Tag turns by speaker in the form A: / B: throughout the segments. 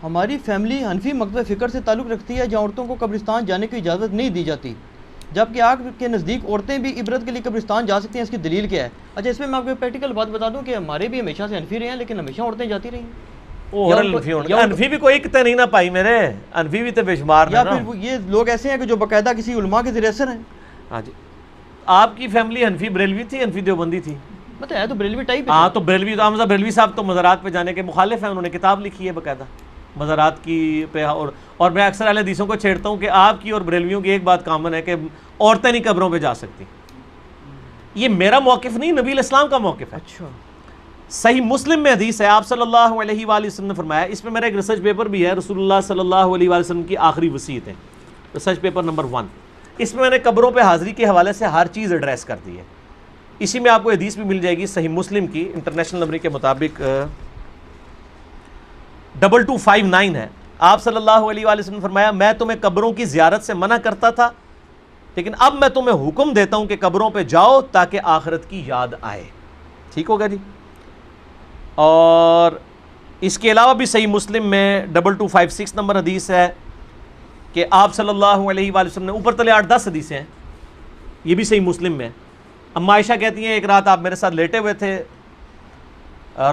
A: ہماری فیملی حنفی مکتب فکر سے تعلق رکھتی ہے جہاں عورتوں کو قبرستان جانے کی اجازت نہیں دی جاتی، جبکہ آپ کے نزدیک عورتیں بھی عبرت کے لیے قبرستان جا سکتی ہیں، اس کی دلیل کیا ہے؟ اچھا، اس میں میں آپ کو پریکٹیکل بات بتا دوں کہ ہمارے بھی ہمیشہ سے حنفی رہے ہیں، لیکن ہمیشہ عورتیں جاتی رہی ہیں۔
B: انفی بھی کوئی کتے نہیں نہ پائی میرے، انفی بھی تو بے شمار
A: یا پھر یہ لوگ ایسے ہیں کہ جو باقاعدہ کسی علماء کے ذریعے اثر ہیں۔
B: ہاں جی، آپ کی فیملی حنفی بریلوی تھی، حنفی دیوبندی تھی؟
A: مطلب ہے تو بریلوی ٹائپ۔
B: ہاں تو بریلوی، تو حمزہ بریلوی صاحب تو مزارات پہ جانے کے مخالف ہیں، انہوں نے کتاب لکھی ہے باقاعدہ مزارات کی پہ، اور میں اکثر اہل حدیثوں کو چھیڑتا ہوں کہ آپ کی اور بریلویوں کی ایک بات کامن ہے کہ عورتیں نہیں قبروں پہ جا سکتی۔ یہ میرا موقف نہیں، نبی الاسلام کا موقف ہے۔
A: اچھا،
B: صحیح مسلم میں حدیث ہے، آپ صلی اللہ علیہ وآلہ وسلم نے فرمایا، اس میں میرا ایک ریسرچ پیپر بھی ہے، رسول اللہ صلی اللہ علیہ وآلہ وسلم کی آخری وصیت ہے، ریسرچ پیپر نمبر 1۔ اس میں نے قبروں پہ حاضری کے حوالے سے ہر چیز ایڈریس کر دی ہے۔ اسی میں آپ کو حدیث بھی مل جائے گی صحیح مسلم کی، انٹرنیشنل نمبر کے مطابق 2259 ہے۔ آپ صلی اللہ علیہ وآلہ وسلم نے فرمایا، میں تمہیں قبروں کی زیارت سے منع کرتا تھا، لیکن اب میں تمہیں حکم دیتا ہوں کہ قبروں پہ جاؤ تاکہ آخرت کی یاد آئے۔ ٹھیک ہوگا جی؟ اور اس کے علاوہ بھی صحیح مسلم میں 2256 نمبر حدیث ہے کہ آپ صلی اللہ علیہ وآلہ وسلم نے، اوپر تلے 8-10 حدیثیں ہیں، یہ بھی صحیح مسلم میں۔ اما عائشہ کہتی ہیں ایک رات آپ میرے ساتھ لیٹے ہوئے تھے،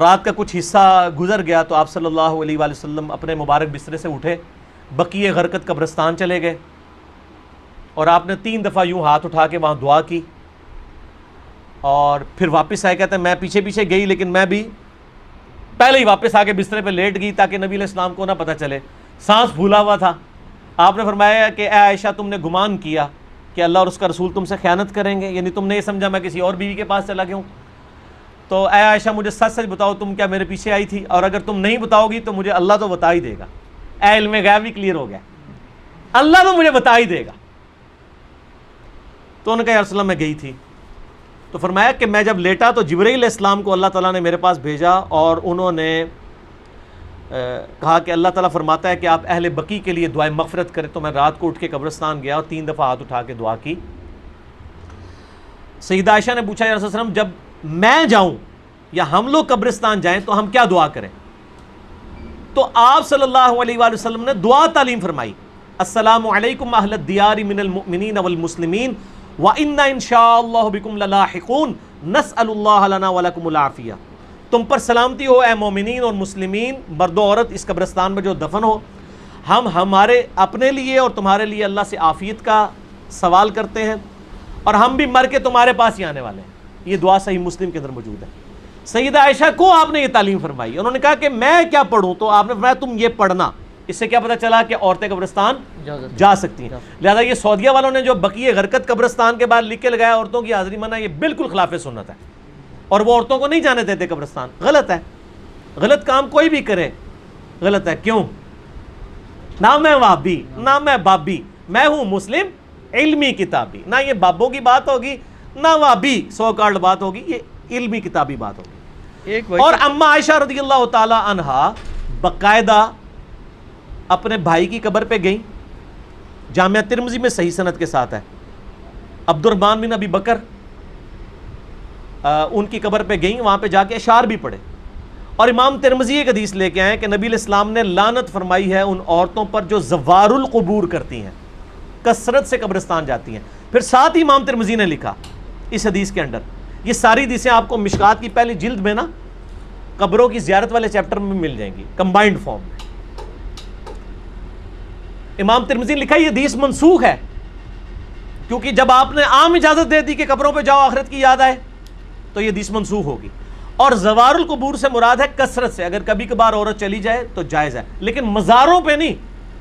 B: رات کا کچھ حصہ گزر گیا تو آپ صلی اللہ علیہ وآلہ وسلم اپنے مبارک بسترے سے اٹھے، بقیع غرقد قبرستان چلے گئے، اور آپ نے 3 دفعہ یوں ہاتھ اٹھا کے وہاں دعا کی، اور پھر واپس آئے۔ کہتے ہیں میں پیچھے پیچھے گئی، لیکن میں بھی پہلے ہی واپس آ کے بسترے پہ لیٹ گئی تاکہ نبی علیہ السلام کو نہ پتہ چلے، سانس پھولا ہوا تھا۔ آپ نے فرمایا کہ اے عائشہ، تم نے گمان کیا کہ اللہ اور اس کا رسول تم سے خیانت کریں گے، یعنی تم نے یہ سمجھا میں کسی اور بیوی کے پاس چلا گیا ہوں، تو اے عائشہ مجھے سچ سچ بتاؤ، تم کیا میرے پیچھے آئی تھی؟ اور اگر تم نہیں بتاؤ گی تو مجھے اللہ تو بتا ہی دے گا۔ اے علم غیب بھی کلیئر ہو گیا، اللہ تو مجھے بتا ہی دے گا۔ تو انہوں نے کہا یا رسول اللہ میں گئی تھی۔ تو فرمایا کہ میں جب لیٹا تو جبرائیل علیہ السلام کو اللہ تعالیٰ نے میرے پاس بھیجا، اور انہوں نے کہا کہ اللہ تعالیٰ فرماتا ہے کہ آپ اہل بقیع کے لیے دعائیں مغفرت کریں۔ تو میں رات کو اٹھ کے قبرستان گیا اور 3 دفعہ ہاتھ اٹھا کے دعا کی۔ سیدہ عائشہ نے پوچھا یا رسول اللہ جب میں جاؤں یا ہم لوگ قبرستان جائیں تو ہم کیا دعا کریں؟ تو آپ صلی اللہ علیہ وآلہ وسلم نے دعا تعلیم فرمائی، السلام علیکم اہل الدیار من المؤمنین والمسلمین وَإِنَّا إِن شَاءَ اللَّهُ بِكُمْ لَلَاحِقُونَ نَسْأَلُ اللَّهَ لَنَا وَلَكُمُ الْعَافِيَةَ۔ تم پر سلامتی ہو اے مومنین اور مسلمین، مرد و عورت اس قبرستان میں جو دفن ہو، ہم ہمارے اپنے لیے اور تمہارے لیے اللہ سے عافیت کا سوال کرتے ہیں، اور ہم بھی مر کے تمہارے پاس ہی آنے والے ہیں۔ یہ دعا صحیح مسلم کے اندر موجود ہے۔ سیدہ عائشہ کو آپ نے یہ تعلیم فرمائی، انہوں نے کہا کہ میں کیا پڑھوں؟ تو آپ نے فرمایا تم یہ پڑھنا۔ اس سے کیا پتہ چلا کہ عورتیں قبرستان جا سکتی ہیں۔ لہذا یہ سعودیہ والوں نے جو بقیع غرقد قبرستان کے بعد لکھ کے لگایا عورتوں کی حاضری منع، یہ بالکل خلاف سنت ہے، اور وہ عورتوں کو نہیں جانے دیتے قبرستان۔ غلط ہے، غلط کام کوئی بھی کرے غلط ہے۔ کیوں؟ نہ میں وہابی نہ میں بابی، میں ہوں مسلم علمی کتابی۔ نہ یہ بابوں کی بات ہوگی نہ وہابی سو کارڈ بات ہوگی، یہ علمی کتابی بات ہوگی۔ اور اما عائشہ رضی اللہ تعالی عنہا باقاعدہ اپنے بھائی کی قبر پہ گئیں، جامعہ ترمذی میں صحیح سند کے ساتھ ہے، عبد الرحمن بن ابی بکر ان کی قبر پہ گئیں، وہاں پہ جا کے اشعار بھی پڑھے، اور امام ترمذی ایک حدیث لے کے آئے کہ نبی علیہ السلام نے لعنت فرمائی ہے ان عورتوں پر جو زوار القبور کرتی ہیں، کثرت سے قبرستان جاتی ہیں۔ پھر ساتھ ہی امام ترمذی نے لکھا اس حدیث کے اندر، یہ ساری حدیثیں آپ کو مشکات کی پہلی جلد میں نا قبروں کی زیارت والے چیپٹر میں مل جائیں گی کمبائنڈ فارم میں۔ امام ترمذی نے لکھا یہ حدیث منسوخ ہے، کیونکہ جب آپ نے عام اجازت دے دی کہ قبروں پہ جاؤ آخرت کی یاد آئے تو یہ حدیث منسوخ ہوگی۔ اور زوار القبور سے مراد ہے کثرت سے، اگر کبھی کبھار عورت چلی جائے تو جائز ہے، لیکن مزاروں پہ نہیں،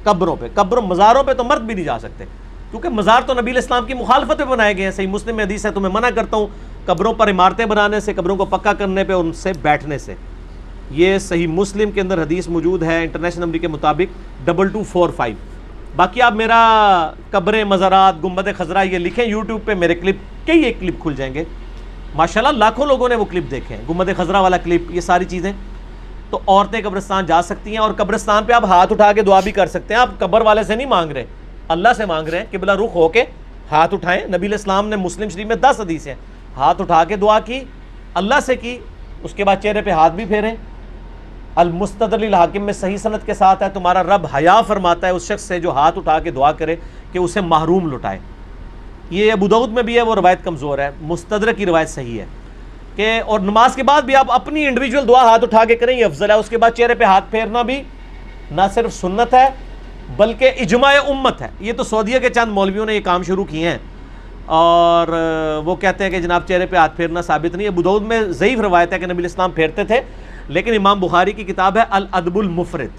B: قبروں پہ۔ مزاروں پہ تو مرد بھی نہیں جا سکتے، کیونکہ مزار تو نبی علیہ السلام کی مخالفت پہ بنائے گئے ہیں۔ صحیح مسلم میں حدیث ہے، تمہیں منع کرتا ہوں قبروں پر عمارتیں بنانے سے، قبروں کو پکا کرنے پہ، ان سے بیٹھنے سے۔ یہ صحیح مسلم کے اندر حدیث موجود ہے انٹرنیشنل نمبر کے مطابق 2245۔ باقی آپ میرا قبریں، مزارات، گنبد خضرا یہ لکھیں یوٹیوب پہ، میرے کلپ کئی ایک کلپ کھل جائیں گے، ماشاءاللہ لاکھوں لوگوں نے وہ کلپ دیکھے ہیں، گنبد خضرا والا کلپ، یہ ساری چیزیں۔ تو عورتیں قبرستان جا سکتی ہیں، اور قبرستان پہ آپ ہاتھ اٹھا کے دعا بھی کر سکتے ہیں۔ آپ قبر والے سے نہیں مانگ رہے، اللہ سے مانگ رہے ہیں، قبلہ رخ ہو کے ہاتھ اٹھائیں۔ نبی علیہ السلام نے مسلم شریف میں 10 حدیث ہیں، ہاتھ اٹھا کے دعا کی، اللہ سے کی، اس کے بعد چہرے پہ ہاتھ بھی پھیریں، المستدرک للحاکم میں صحیح سند کے ساتھ ہے تمہارا رب حیا فرماتا ہے اس شخص سے جو ہاتھ اٹھا کے دعا کرے کہ اسے محروم لٹائے. یہ ابو داؤد میں بھی ہے, وہ روایت کمزور ہے. مستدرک کی روایت صحیح ہے کہ اور نماز کے بعد بھی آپ اپنی انڈیویجول دعا ہاتھ اٹھا کے کریں, یہ افضل ہے. اس کے بعد چہرے پہ ہاتھ پھیرنا بھی نہ صرف سنت ہے بلکہ اجماع امت ہے. یہ تو سعودیہ کے چند مولویوں نے یہ کام شروع کیے ہیں اور وہ کہتے ہیں کہ جناب چہرے پہ ہاتھ پھیرنا ثابت نہیں ہے. ابو داؤد میں ضعیف روایت ہے کہ نبی الاسلام پھیرتے تھے, لیکن امام بخاری کی کتاب ہے الادب المفرد,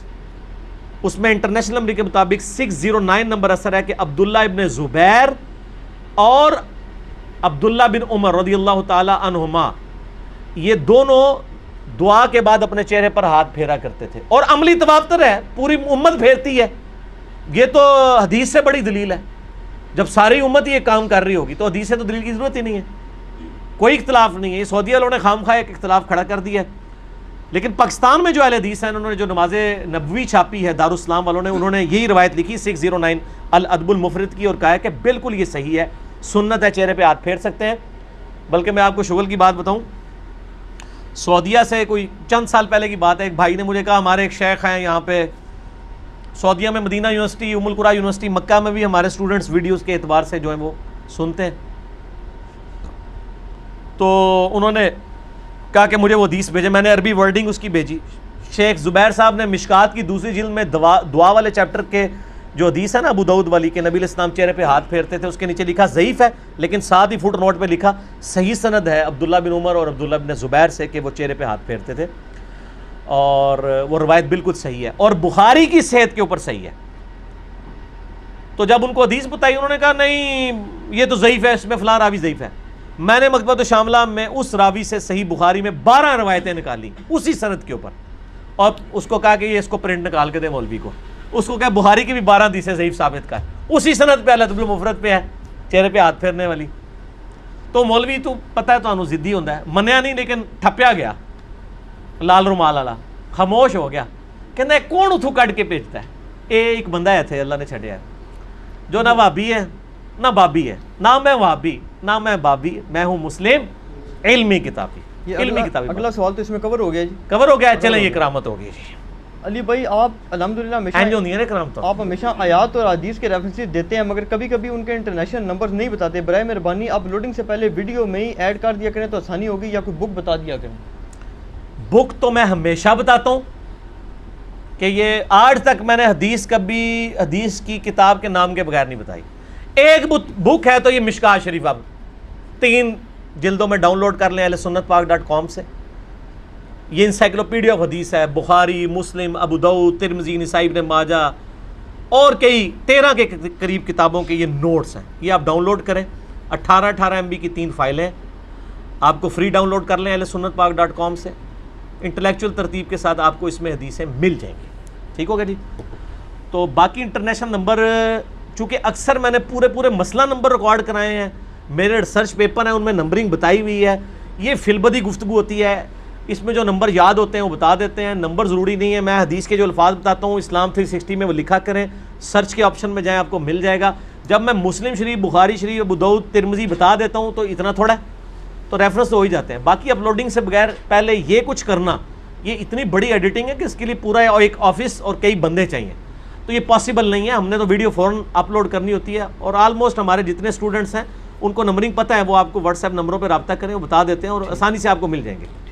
B: اس میں انٹرنیشنل نمبر کے مطابق 609 نمبر اثر ہے کہ عبداللہ ابن زبیر اور عبداللہ بن عمر رضی اللہ تعالی عنہما یہ دونوں دعا کے بعد اپنے چہرے پر ہاتھ پھیرا کرتے تھے. اور عملی تواتر ہے, پوری امت پھیرتی ہے. یہ تو حدیث سے بڑی دلیل ہے. جب ساری امت یہ کام کر رہی ہوگی تو حدیث سے تو دلیل کی ضرورت ہی نہیں ہے, کوئی اختلاف نہیں ہے. یہ سعودیہ والوں نے خام خواہ ایک اختلاف کھڑا کر دیا ہے. لیکن پاکستان میں جو اہل حدیث ہیں انہوں نے جو نماز نبوی چھاپی ہے دارالاسلام والوں نے, انہوں نے یہی روایت لکھی 609 الادب المفرد کی اور کہا ہے کہ بالکل یہ صحیح ہے, سنت ہے, چہرے پہ ہاتھ پھیر سکتے ہیں. بلکہ میں آپ کو شغل کی بات بتاؤں, سعودیہ سے کوئی چند سال پہلے کی بات ہے, ایک بھائی نے مجھے کہا ہمارے ایک شیخ ہیں یہاں پہ سعودیہ میں, مدینہ یونیورسٹی, ام القریٰ یونیورسٹی, مکہ میں بھی ہمارے اسٹوڈنٹس ویڈیوز کے اعتبار سے جو ہیں وہ سنتے ہیں. تو انہوں نے کہا کہ مجھے وہ حدیث بھیجے, میں نے عربی ورڈنگ اس کی بھیجی. شیخ زبیر صاحب نے مشکات کی دوسری جلد میں دعا والے چیپٹر کے جو حدیث ہے نا ابو داؤد والی کہ نبی الاسلام چہرے پہ ہاتھ پھیرتے تھے, اس کے نیچے لکھا ضعیف ہے, لیکن ساتھ ہی فٹ نوٹ پہ لکھا صحیح سند ہے عبداللہ بن عمر اور عبداللہ بن زبیر سے کہ وہ چہرے پہ ہاتھ پھیرتے تھے, اور وہ روایت بالکل صحیح ہے اور بخاری کی صحت کے اوپر صحیح ہے. تو جب ان کو حدیث بتائی انہوں نے کہا نہیں یہ تو ضعیف ہے, اس میں فلاں راوی ضعیف ہے. میں نے مکتبۃ الشاملہ میں اس راوی سے صحیح بخاری میں 12 روایتیں نکالی اسی سند کے اوپر, اور اس کو کہا کہ یہ اس کو پرنٹ نکال کے دے مولوی کو. اس کو کہا بخاری کی بھی 12 حدیثیں ضعیف ثابت کر, اسی سند پہ الادب المفرد پہ ہے چہرے پہ ہاتھ پھیرنے والی. تو مولوی تو پتہ ہے تو ضدی ہوتا ہے, منیا نہیں لیکن ٹھپیا گیا لال رومال والا, خاموش ہو گیا. کہنا ہے کون اتھو کٹ کے بھیجتا ہے, ایک بندہ ہے تھے اللہ نے چھڑیا ہے جو نہ وہابی ہے نہ بابی ہے, نہ میں وہابی نہ میں بابی, میں ہوں مسلم علمی کتابی. علمی کتابی.
A: اگلا سوال تو اس میں کور ہو گیا جی,
B: کور ہو گیا. چلیں یہ کرامت ہو گئی جی.
A: علی بھائی آپ الحمدللہ آپ ہمیشہ آیات اور حدیث کے ریفرنسز دیتے ہیں, مگر کبھی کبھی ان کے انٹرنیشنل نمبر نہیں بتاتے. برائے مہربانی آپ لوڈنگ سے پہلے ویڈیو میں ہی ایڈ کر دیا کریں تو آسانی ہوگی, یا کوئی بک بتا دیا کریں.
B: بک تو میں ہمیشہ بتاتا ہوں کہ یہ آج تک میں نے حدیث کبھی حدیث کی کتاب کے نام کے بغیر نہیں بتائی. ایک بک ہے تو یہ مشکات شریف, آپ 3 جلدوں میں ڈاؤن لوڈ کر لیں ahlsunnatpak.com سے. یہ انسائکلوپیڈیا آف حدیث ہے, بخاری, مسلم, ابو داؤد, ترمذی, نسائی, ابن ماجہ اور کئی 13 کے قریب کتابوں کے یہ نوٹس ہیں. یہ آپ ڈاؤن لوڈ کریں, 18 MB کی 3 فائلیں آپ کو فری ڈاؤن لوڈ کر لیں ahlsunnatpak.com سے. انٹلیکچوئل ترتیب کے ساتھ آپ کو اس میں حدیثیں مل جائیں گی. ٹھیک ہوگا جی. تو باقی انٹرنیشنل نمبر چونکہ اکثر میں نے پورے مسئلہ نمبر ریکارڈ کرائے ہیں, میرے ریسرچ پیپر ہیں ان میں نمبرنگ بتائی ہوئی ہے. یہ فی البدی گفتگو ہوتی ہے, اس میں جو نمبر یاد ہوتے ہیں وہ بتا دیتے ہیں, نمبر ضروری نہیں ہے. میں حدیث کے جو الفاظ بتاتا ہوں اسلام 360 میں وہ لکھا کریں, سرچ کے آپشن میں جائیں آپ کو مل جائے گا. جب میں مسلم شریف, بخاری شریف, ابو داؤد, ترمذی بتا دیتا ہوں تو اتنا تھوڑا ہے, تو ریفرنس تو ہو ہی جاتے ہیں. باقی اپلوڈنگ سے بغیر پہلے یہ کچھ کرنا, یہ اتنی بڑی ایڈیٹنگ ہے کہ اس کے لیے پورا ایک آفس اور کئی بندے چاہیے, تو یہ پاسبل نہیں ہے. ہم نے تو ویڈیو فوراً اپلوڈ کرنی ہوتی ہے, اور آلموسٹ ہمارے جتنے اسٹوڈنٹس ہیں ان کو نمبرنگ پتہ ہے, وہ آپ کو واٹس ایپ نمبروں پہ رابطہ کریں, وہ بتا دیتے ہیں اور آسانی سے آپ کو مل جائیں گے.